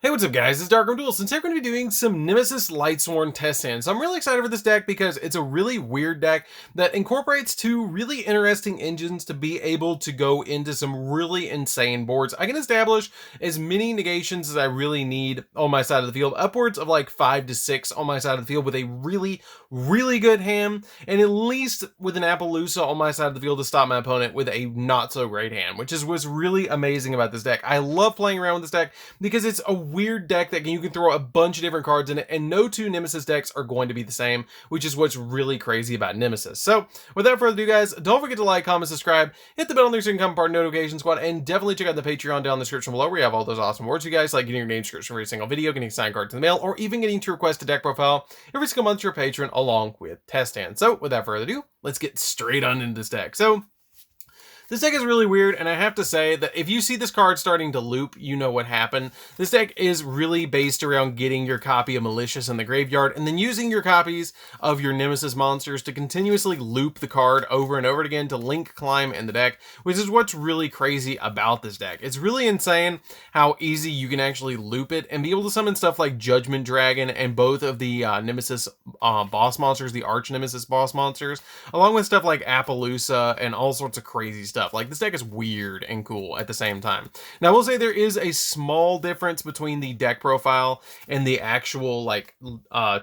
Hey, what's up guys, it's DarkArmedDuelist, and today we're going to be doing some Nemesis Lightsworn test hands. So I'm really excited for this deck because it's a really weird deck that incorporates two really interesting engines to be able to go into some really insane boards. I can establish as many negations as I really need on my side of the field, upwards of like 5 to 6 on my side of the field with a really good hand, and at least with an Appaloosa on my side of the field to stop my opponent with a not so great hand, which is what's really amazing about this deck. I love playing around with this deck because it's a weird deck that you can throw a bunch of different cards in it, and no two Nemesis decks are going to be the same, which is what's really crazy about Nemesis. So without further ado guys, don't forget to like, comment, subscribe, hit the bell on there so you can become part of the notification squad, and definitely check out the Patreon down in the description below where you have all those awesome rewards you guys, like getting your name description for every single video, getting a signed card to the mail, or even getting to request a deck profile every single month to your patron along with test hands. So without further ado, let's get straight on into this deck. So this deck is really weird, and I have to say that if you see this card starting to loop, you know what happened. This deck is really based around getting your copy of Malicious in the graveyard, and then using your copies of your Nemesis monsters to continuously loop the card over and over again to link climb in the deck, which is what's really crazy about this deck. It's really insane how easy you can actually loop it and be able to summon stuff like Judgment Dragon and both of the Nemesis boss monsters, the Arch Nemesis boss monsters, along with stuff like Appaloosa and all sorts of crazy stuff. Like, this deck is weird and cool at the same time. Now I will say there is a small difference between the deck profile and the actual like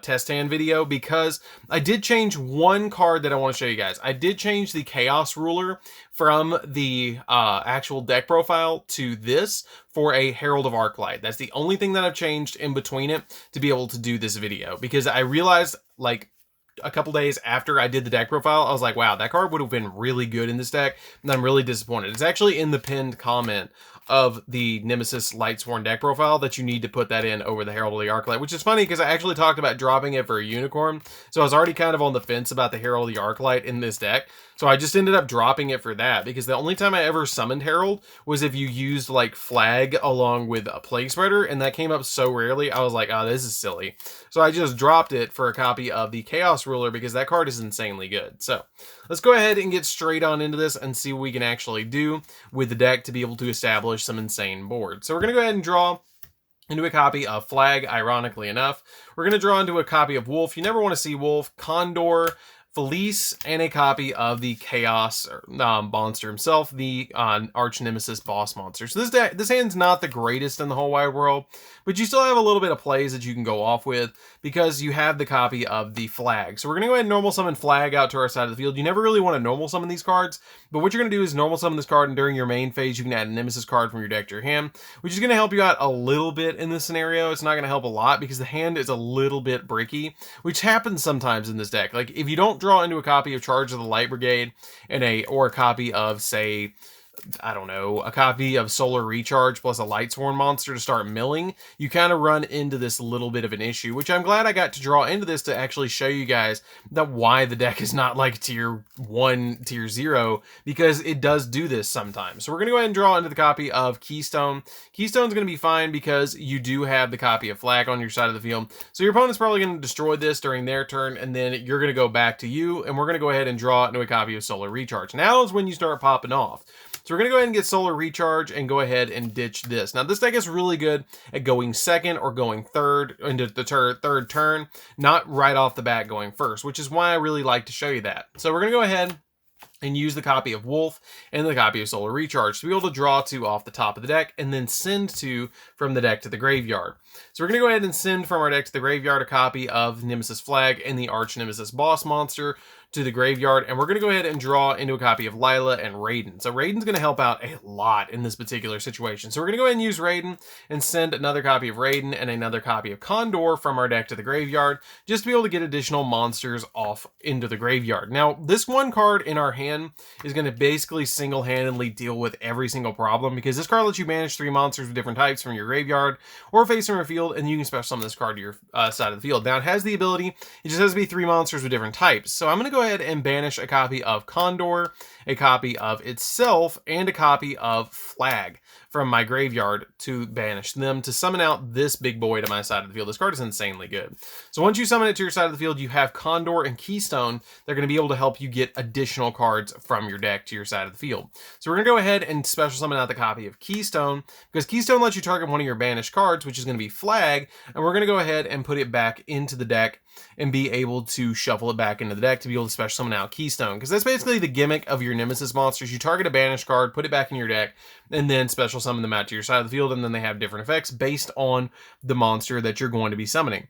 test hand video, because I did change one card that I want to show you guys. I did change the Chaos Ruler from the actual deck profile to this for a Herald of Arclight. That's the only thing that I've changed in between it to be able to do this video, because I realized like a couple days after I did the deck profile, I was like, wow, that card would have been really good in this deck, and I'm really disappointed. It's actually in the pinned comment of the Nemesis Lightsworn deck profile that you need to put that in over the Herald of the Arclight, which is funny because I actually talked about dropping it for a Unicorn, so I was already kind of on the fence about the Herald of the Arclight in this deck, so I just ended up dropping it for that, because the only time I ever summoned Herald was if you used like Flag along with a Plague Spreader, and that came up so rarely, I was like, oh, this is silly. So I just dropped it for a copy of the Chaos Ruler because that card is insanely good. So let's go ahead and get straight on into this and see what we can actually do with the deck to be able to establish some insane boards. So we're going to go ahead and draw into a copy of Flag, ironically enough. We're going to draw into a copy of Wolf. You never want to see Wolf, Condor, Felice, and a copy of the Chaos monster himself, the Arch Nemesis boss monster. So this hand's not the greatest in the whole wide world, but you still have a little bit of plays that you can go off with because you have the copy of the Flag. So we're going to go ahead and normal summon Flag out to our side of the field. You never really want to normal summon these cards, but what you're going to do is normal summon this card, and during your main phase, you can add a Nemesis card from your deck to your hand, which is going to help you out a little bit in this scenario. It's not going to help a lot because the hand is a little bit bricky, which happens sometimes in this deck. Like, if you don't draw into a copy of Charge of the Light Brigade or a copy of, say, I don't know, a copy of Solar Recharge plus a Lightsworn monster to start milling, you kind of run into this little bit of an issue, which I'm glad I got to draw into this to actually show you guys that why the deck is not like tier 1, tier 0, because it does do this sometimes. So we're going to go ahead and draw into the copy of Keystone. Keystone's going to be fine because you do have the copy of Flag on your side of the field. So your opponent's probably going to destroy this during their turn, and then you're going to go back to you, and we're going to go ahead and draw into a copy of Solar Recharge. Now is when you start popping off. So we're going to go ahead and get Solar Recharge and go ahead and ditch this. Now this deck is really good at going second or going third into the third turn, not right off the bat going first, which is why I really like to show you that. So we're going to go ahead and use the copy of Wolf and the copy of Solar Recharge to be able to draw 2 off the top of the deck and then send 2 from the deck to the graveyard. So we're going to go ahead and send from our deck to the graveyard a copy of Nemesis Flag and the Arch Nemesis boss monster to the graveyard, and we're going to go ahead and draw into a copy of Lila and Raiden. So Raiden's going to help out a lot in this particular situation. So we're going to go ahead and use Raiden and send another copy of Raiden and another copy of Condor from our deck to the graveyard, just to be able to get additional monsters off into the graveyard. Now, this one card in our hand is going to basically single-handedly deal with every single problem, because this card lets you manage 3 monsters with different types from your graveyard or face from your field, and you can special summon this card to your side of the field. Now, it has the ability, it just has to be 3 monsters with different types. So I'm going to go ahead and banish a copy of Condor, a copy of itself, and a copy of Flag. from my graveyard to banish them to summon out this big boy to my side of the field. This card is insanely good. So once you summon it to your side of the field, you have Condor and Keystone. They're going to be able to help you get additional cards from your deck to your side of the field. So we're going to go ahead and special summon out the copy of Keystone, because Keystone lets you target one of your banished cards, which is going to be Flag, and we're going to go ahead and put it back into the deck and be able to shuffle it back into the deck to be able to special summon out Keystone, because that's basically the gimmick of your Nemesis monsters. You target a banished card, put it back in your deck, and then special summon them out to your side of the field, and then they have different effects based on the monster that you're going to be summoning,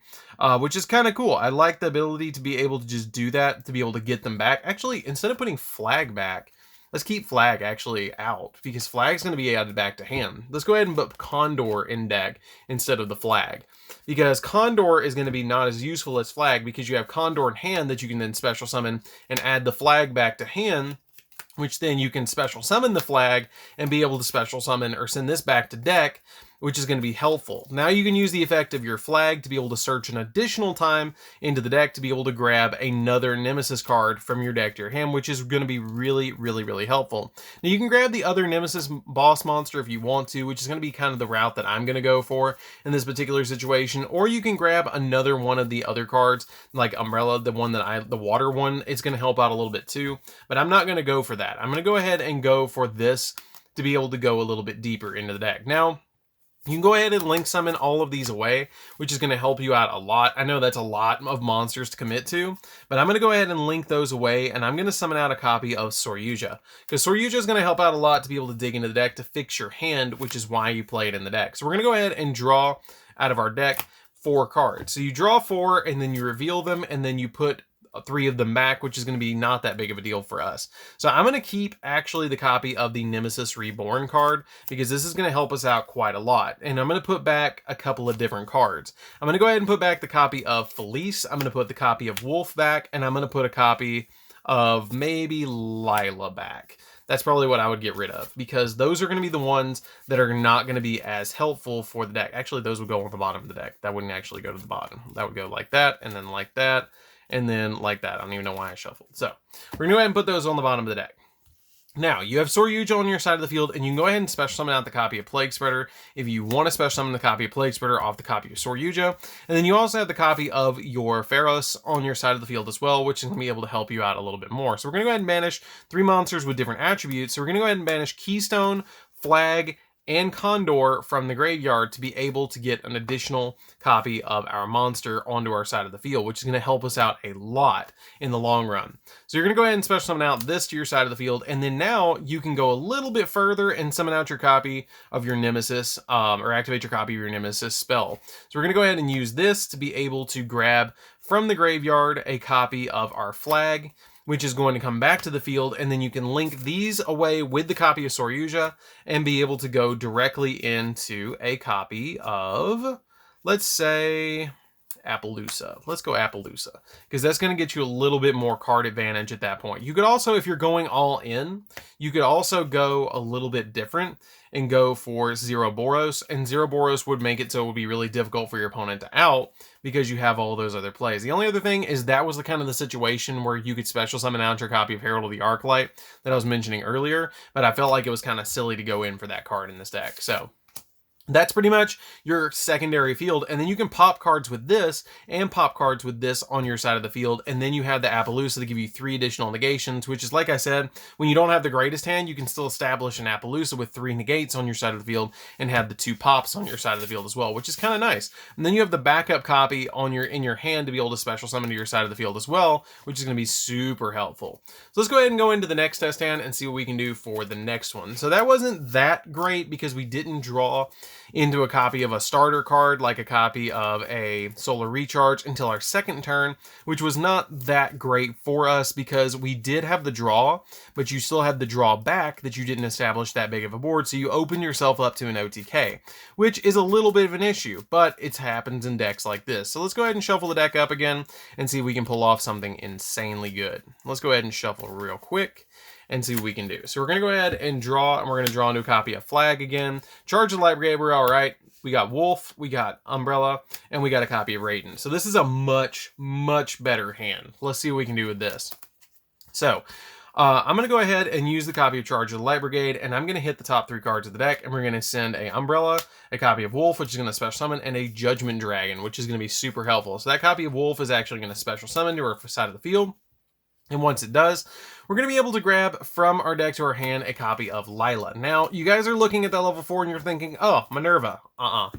which is kind of cool. I like the ability to be able to just do that, to be able to get them back. Actually, instead of putting Flag back, let's keep Flag actually out, because Flag's going to be added back to hand. Let's go ahead and put Condor in deck instead of the Flag, because Condor is going to be not as useful as Flag, because you have Condor in hand that you can then special summon and add the Flag back to hand, which then you can special summon the Flag and be able to special summon or send this back to deck, which is going to be helpful. Now you can use the effect of your Flag to be able to search an additional time into the deck to be able to grab another Nemesis card from your deck to your hand, which is going to be really, really, really helpful. Now you can grab the other Nemesis boss monster if you want to, which is going to be kind of the route that I'm going to go for in this particular situation, or you can grab another one of the other cards, like Umbrella, the water one. It's going to help out a little bit too, but I'm not going to go for that. I'm going to go ahead and go for this to be able to go a little bit deeper into the deck. Now, you can go ahead and link summon all of these away, which is going to help you out a lot. I know that's a lot of monsters to commit to, but I'm going to go ahead and link those away, and I'm going to summon out a copy of Yugioh, because Yugioh is going to help out a lot to be able to dig into the deck to fix your hand, which is why you play it in the deck. So we're going to go ahead and draw out of our deck 4 cards. So you draw 4, and then you reveal them, and then you put 3 of them back, which is going to be not that big of a deal for us. So I'm going to keep actually the copy of the Nemesis Reborn card, because this is going to help us out quite a lot. And I'm going to put back a couple of different cards. I'm going to go ahead and put back the copy of Felice. I'm going to put the copy of Wolf back, and I'm going to put a copy of maybe Lila back. That's probably what I would get rid of, because those are going to be the ones that are not going to be as helpful for the deck. Actually, those would go on the bottom of the deck. That wouldn't actually go to the bottom. That would go like that, and then like that, and then like that. I don't even know why I shuffled. So we're going to go ahead and put those on the bottom of the deck. Now, you have Yugioh on your side of the field, and you can go ahead and special summon out the copy of Plague Spreader if you want to special summon the copy of Plague Spreader off the copy of Yugioh. And then you also have the copy of your Pharaohs on your side of the field as well, which is going to be able to help you out a little bit more. So we're going to go ahead and banish 3 monsters with different attributes. So we're going to go ahead and banish Keystone, Flag, and Condor from the graveyard to be able to get an additional copy of our monster onto our side of the field, which is going to help us out a lot in the long run. So you're going to go ahead and special summon out this to your side of the field, and then now you can go a little bit further and summon out your copy of your Nemesis, or activate your copy of your Nemesis spell. So we're going to go ahead and use this to be able to grab from the graveyard a copy of our Flag, which is going to come back to the field, and then you can link these away with the copy of Yugioh and be able to go directly into a copy of, let's say, Appaloosa. Let's go Appaloosa, because that's going to get you a little bit more card advantage at that point. You could also, if you're going all in, you could also go a little bit different and go for Boros, and Boros would make it so it would be really difficult for your opponent to out, because you have all those other plays. The only other thing is that was the kind of the situation where you could special summon out your copy of Herald of the Arclight that I was mentioning earlier, but I felt like it was kind of silly to go in for that card in this deck. So that's pretty much your secondary field, and then you can pop cards with this and pop cards with this on your side of the field, and then you have the Appaloosa to give you 3 additional negations, which is, like I said, when you don't have the greatest hand, you can still establish an Appaloosa with 3 negates on your side of the field and have the 2 pops on your side of the field as well, which is kind of nice. And then you have the backup copy on in your hand to be able to special summon to your side of the field as well, which is going to be super helpful. So let's go ahead and go into the next test hand and see what we can do for the next one. So that wasn't that great because we didn't draw into a copy of a starter card, like a copy of a Solar Recharge, until our second turn, which was not that great for us because we did have the draw, but you still had the draw back that you didn't establish that big of a board, so you open yourself up to an OTK, which is a little bit of an issue, but it happens in decks like this. So let's go ahead and shuffle the deck up again and see if we can pull off something insanely good. Let's go ahead and shuffle real quick and see what we can do. So we're going to go ahead and draw, and we're going to draw a new copy of Flag again. Charge the Light Brigade, we're all right. We got Wolf, we got Umbrella, and we got a copy of Raiden. So this is a much, much better hand. Let's see what we can do with this. So I'm going to go ahead and use the copy of Charge of the Light Brigade, and I'm going to hit the top 3 cards of the deck, and we're going to send a Umbrella, a copy of Wolf, which is going to special summon, and a Judgment Dragon, which is going to be super helpful. So that copy of Wolf is actually going to special summon to our side of the field. And once it does, we're going to be able to grab from our deck to our hand a copy of Lila. Now, you guys are looking at that level 4 and you're thinking, oh, Minerva.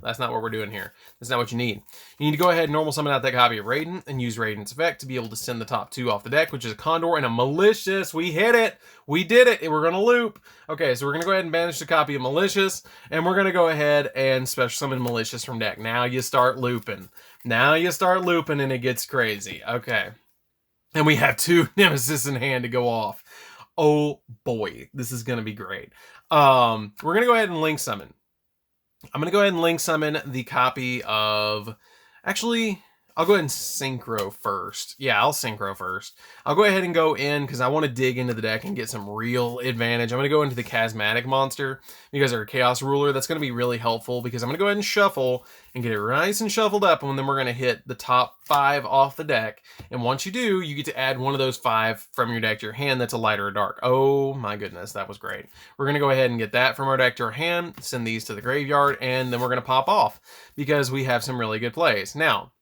That's not what we're doing here. That's not what you need. You need to go ahead and normal summon out that copy of Raiden and use Raiden's effect to be able to send the top 2 off the deck, which is a Condor and a Malicious. We hit it. We did it. And we're going to loop. Okay, so we're going to go ahead and banish the copy of Malicious, and we're going to go ahead and special summon Malicious from deck. Now you start looping. Now you start looping and it gets crazy. Okay. And we have 2 Nemesis in hand to go off. Oh boy, this is going to be great. We're going to go ahead and Link Summon. I'm going to go ahead and Link Summon the copy of... Actually, I'll go ahead and Synchro first. Yeah, I'll Synchro first. I'll go ahead and go in because I want to dig into the deck and get some real advantage. I'm going to go into the Chasmatic monster because they're a Chaos Ruler. That's going to be really helpful because I'm going to go ahead and shuffle and get it nice and shuffled up, and then we're going to hit the top 5 off the deck. And once you do, you get to add one of those 5 from your deck to your hand that's a light or a dark. Oh my goodness, that was great. We're going to go ahead and get that from our deck to our hand, send these to the graveyard, and then we're going to pop off because we have some really good plays. Now,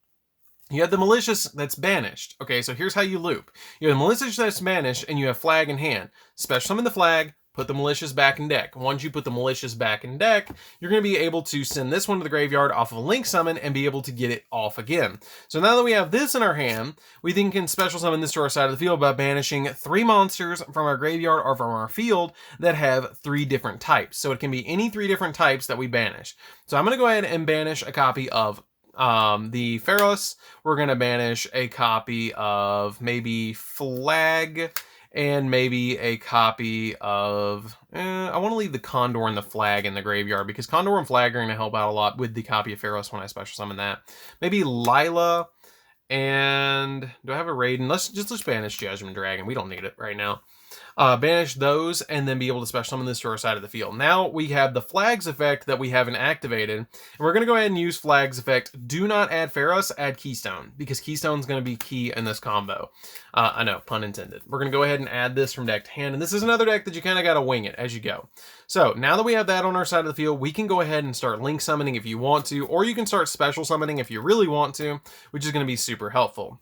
you have the Malicious that's banished. Okay, so here's how you loop. You have the Malicious that's banished, and you have Flag in hand. Special summon the Flag, put the Malicious back in deck. Once you put the Malicious back in deck, you're going to be able to send this one to the graveyard off of a Link Summon and be able to get it off again. So now that we have this in our hand, we then can special summon this to our side of the field by banishing 3 monsters from our graveyard or from our field that have 3 different types. So it can be any 3 different types that we banish. So I'm going to go ahead and banish a copy of the Pharaohs. We're going to banish a copy of maybe Flag and maybe a copy of... I want to leave the Condor and the Flag in the graveyard because Condor and Flag are going to help out a lot with the copy of Pharaohs when I special summon that. Maybe Lila and... Do I have a Raiden? Let's banish Judgment Dragon. We don't need it right now. Banish those and then be able to special summon this to our side of the field. Now we have the Flags effect that we haven't activated, and we're going to go ahead and use Flags effect. Do not add Pharaohs, add Keystone, because Keystone's going to be key in this combo. I know, pun intended. We're going to go ahead and add this from deck to hand, and this is another deck that you kind of got to wing it as you go. So now that we have that on our side of the field, we can go ahead and start Link Summoning if you want to, or you can start Special Summoning if you really want to, which is going to be super helpful.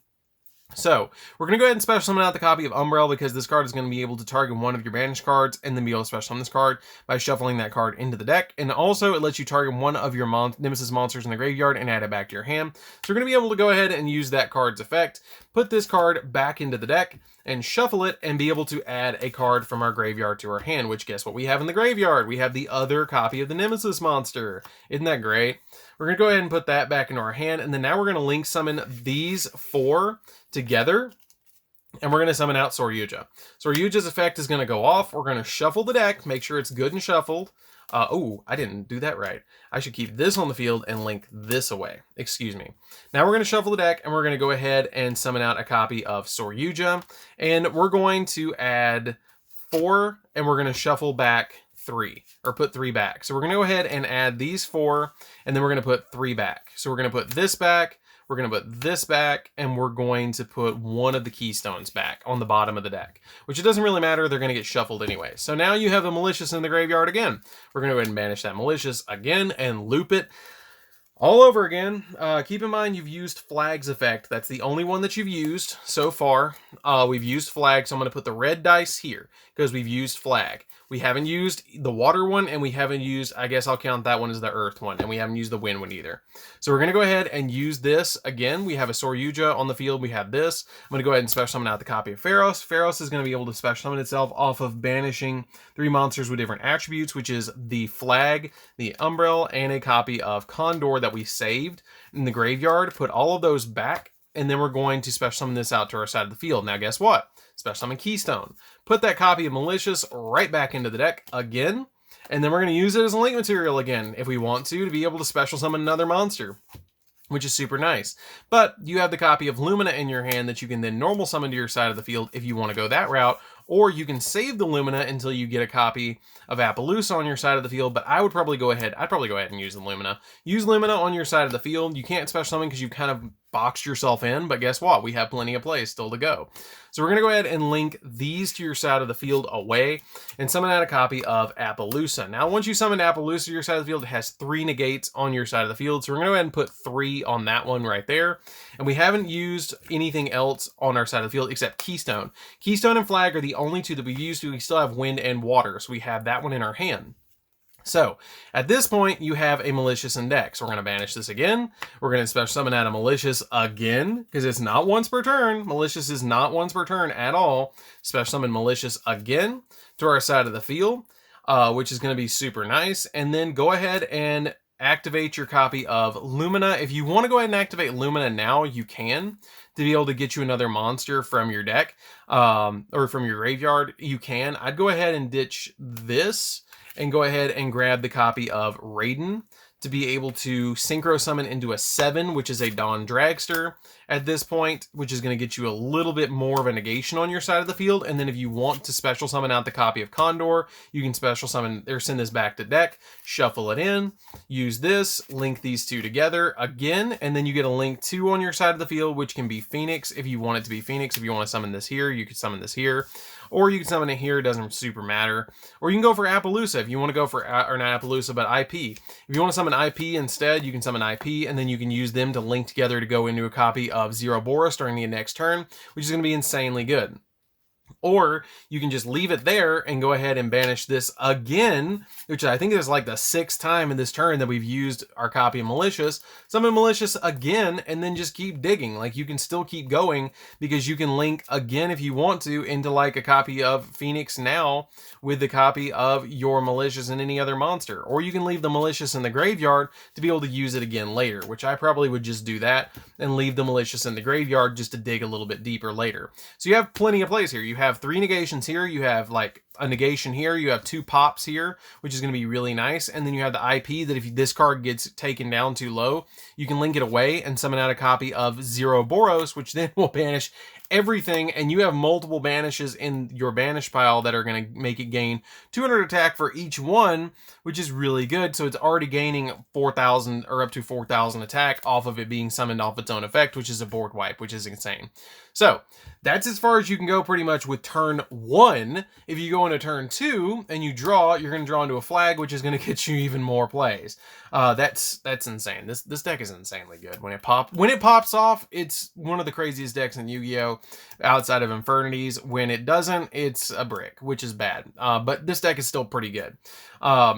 So, we're going to go ahead and special summon out the copy of Umbrella because this card is going to be able to target one of your banished cards and then be able to special summon this card by shuffling that card into the deck. And also, it lets you target one of your Nemesis monsters in the graveyard and add it back to your hand. So, we're going to be able to go ahead and use that card's effect, put this card back into the deck, and shuffle it and be able to add a card from our graveyard to our hand, which guess what we have in the graveyard? We have the other copy of the Nemesis monster. Isn't that great? We're going to go ahead and put that back into our hand, and then now we're going to Link Summon these 4 together, and we're going to summon out Yugioh. Yugioh's effect is going to go off. We're going to shuffle the deck, make sure it's good and shuffled. Oh, I didn't do that right. I should keep this on the field and link this away. Excuse me. Now we're going to shuffle the deck, and we're going to go ahead and summon out a copy of Yugioh, and we're going to add 4, and we're going to shuffle back 3, or put 3 back. So we're going to go ahead and add these 4, and then we're going to put 3 back. So we're going to put this back, we're going to put this back, and we're going to put one of the Keystones back on the bottom of the deck, which it doesn't really matter. They're going to get shuffled anyway. So now you have the Malicious in the graveyard again. We're going to go ahead and banish that Malicious again and loop it all over again. Keep in mind you've used Flag's effect. That's the only one that you've used so far. We've used Flag, so I'm going to put the red dice here because we've used Flag. We haven't used the water one, and we haven't used, I guess I'll count that one as the earth one, and we haven't used the wind one either. So we're going to go ahead and use this again. We have a Yugioh on the field. We have this. I'm going to go ahead and special summon out the copy of Pharaohs. Pharaohs is going to be able to special summon itself off of banishing 3 monsters with different attributes, which is the Flag, the Umbrella, and a copy of Condor that we saved in the graveyard. Put all of those back, and then we're going to special summon this out to our side of the field. Now, guess what? Special summon Keystone. Put that copy of Malicious right back into the deck again, and then we're going to use it as a link material again if we want to be able to special summon another monster, which is super nice. But you have the copy of Lumina in your hand that you can then normal summon to your side of the field if you want to go that route, or you can save the Lumina until you get a copy of Appaloosa on your side of the field, but I'd probably go ahead and use the Lumina. Use Lumina on your side of the field. You can't special summon because you've kind of boxed yourself in, but guess what? We have plenty of plays still to go. So we're going to go ahead and link these to your side of the field away and summon out a copy of Appaloosa. Now, once you summon Appaloosa to your side of the field, it has 3 negates on your side of the field. So we're going to go ahead and put 3 on that one right there. And we haven't used anything else on our side of the field except Keystone. Keystone and Flag are the only 2 that we've used. We still have Wind and Water, so we have that one in our hand. So, at this point, you have a Malicious in deck. So we're going to banish this again. We're going to special summon out a Malicious again, because it's not once per turn. Malicious is not once per turn at all. Special summon Malicious again to our side of the field, which is going to be super nice. And then go ahead and activate your copy of Lumina. If you want to go ahead and activate Lumina now, you can, to be able to get you another monster from your deck, or from your graveyard, you can. I'd go ahead and ditch this and go ahead and grab the copy of Raiden to be able to synchro summon into a 7, which is a Dawn Dragster at this point, which is going to get you a little bit more of a negation on your side of the field. And then if you want to special summon out the copy of Condor, you can special summon or send this back to deck, shuffle it in, use this, link these 2 together again, and then you get a link 2 on your side of the field, which can be Phoenix if you want it to be Phoenix. If you want to summon this here, you could summon this here. Or you can summon it here, it doesn't super matter. Or you can go for Appaloosa if you want to go for, or not Appaloosa, but IP. If you want to summon IP instead, you can summon IP, and then you can use them to link together to go into a copy of Zero Boros during the next turn, which is going to be insanely good. Or you can just leave it there and go ahead and banish this again, which I think is like the 6th time in this turn that we've used our copy of Malicious. Summon Malicious again, and then just keep digging. Like, you can still keep going because you can link again if you want to into like a copy of Phoenix now with the copy of your Malicious and any other monster. Or you can leave the Malicious in the graveyard to be able to use it again later, which I probably would just do that and leave the Malicious in the graveyard just to dig a little bit deeper later. So you have plenty of plays here. You have 3 negations here, you have like a negation here, you have 2 pops here, which is going to be really nice, and then you have the IP that if this card gets taken down too low, you can link it away and summon out a copy of Zero Boros, which then will banish everything, and you have multiple banishes in your banish pile that are going to make it gain 200 attack for each one, which is really good. So it's already gaining 4,000 or up to 4,000 attack off of it being summoned off its own effect, which is a board wipe, which is insane. So that's as far as you can go pretty much with turn 1. If you go into turn 2 and you draw, you're going to draw into a flag, which is going to get you even more plays. That's insane. This deck is insanely good. When it pops off, it's one of the craziest decks in Yu-Gi-Oh! Outside of Infernities. When it doesn't, it's a brick, which is bad. But this deck is still pretty good.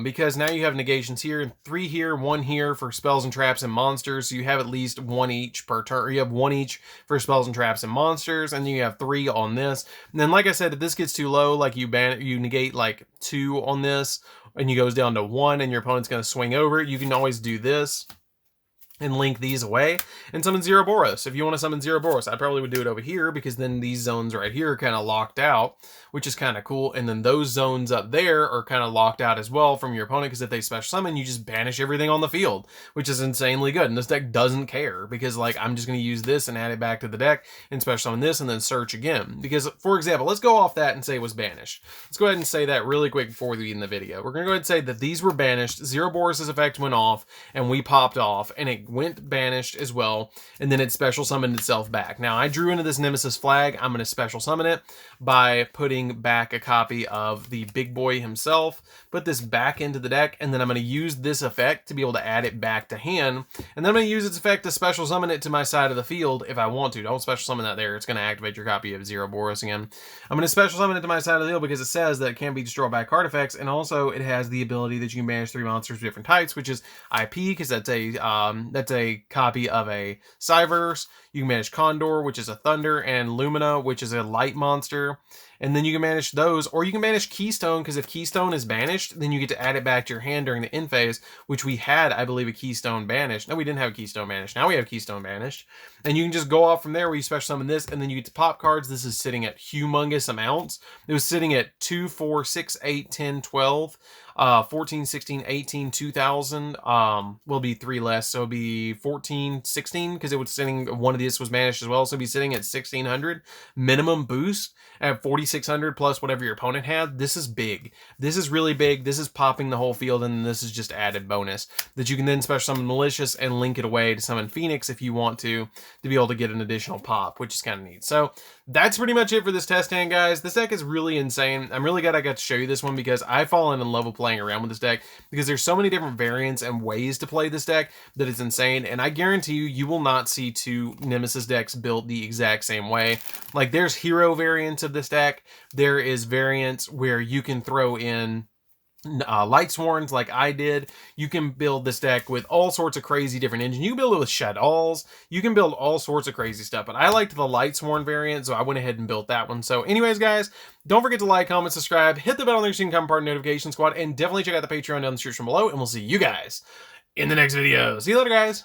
Because now you have negations here, 3 here, 1 here for spells and traps and monsters. So you have at least 1 each per turn. You have 1 each for spells and traps and monsters, and then you have 3 on this. And then, like I said, if this gets too low, like you negate like 2 on this, and you goes down to 1, and your opponent's going to swing over it, you can always do this and link these away and summon Zero Boros. If you want to summon Zero Boros, I probably would do it over here because then these zones right here are kind of locked out, which is kind of cool. And then those zones up there are kind of locked out as well from your opponent because if they special summon, you just banish everything on the field, which is insanely good. And this deck doesn't care because like I'm just going to use this and add it back to the deck and special summon this and then search again. Because for example, let's go off that and say it was banished. Let's go ahead and say that really quick before we end the video. We're going to go ahead and say that these were banished. Zero Boros' effect went off and we popped off and it went banished as well, and then it special summoned itself back. Now I drew into this Nemesis flag. I'm going to special summon it by putting back a copy of the big boy himself, put this back into the deck, and then I'm going to use this effect to be able to add it back to hand, and then I'm going to use its effect to special summon it to my side of the field if I want to. Don't special summon that there. It's going to activate your copy of Zero Boros again. I'm going to special summon it to my side of the field because it says that it can be destroyed by card effects, and also it has the ability that you can banish 3 monsters of different types, which is IP because that's a copy of a Cyverse. You can manage Condor, which is a Thunder, and Lumina, which is a light monster. And then you can manage those, or you can banish Keystone, because if Keystone is banished, then you get to add it back to your hand during the end phase, which we had, I believe, a Keystone banished. No, we didn't have a Keystone banished. Now we have Keystone banished. And you can just go off from there where you special summon this, and then you get to pop cards. This is sitting at humongous amounts. It was sitting at 2, 4, 6, 8, 10, 12. 14, 16, 18, 2000 will be 3 less, so it'll be 14, 16 because it was sitting, one of these was banished as well, so it'll be sitting at 1600 minimum boost at 40 4,600 plus whatever your opponent had, this is big. This is really big. This is popping the whole field, and this is just added bonus that you can then special summon Malicious and link it away to summon Phoenix if you want to be able to get an additional pop, which is kind of neat. So that's pretty much it for this test hand, guys. This deck is really insane. I'm really glad I got to show you this one because I've fallen in love with playing around with this deck because there's so many different variants and ways to play this deck that it's insane. And I guarantee you will not see two Nemesis decks built the exact same way. Like, there's hero variants of this deck. There is variants where you can throw in Lightsworns like I did. You can build this deck with all sorts of crazy different engines. You can build it with Shaddolls. You can build all sorts of crazy stuff, but I liked the Lightsworn variant, so I went ahead and built that one. So anyways, guys, don't forget to like, comment, subscribe, hit the bell on there so you can become part of the notification squad, and definitely check out the Patreon down in the description below, and we'll see you guys in the next video. See you later, guys.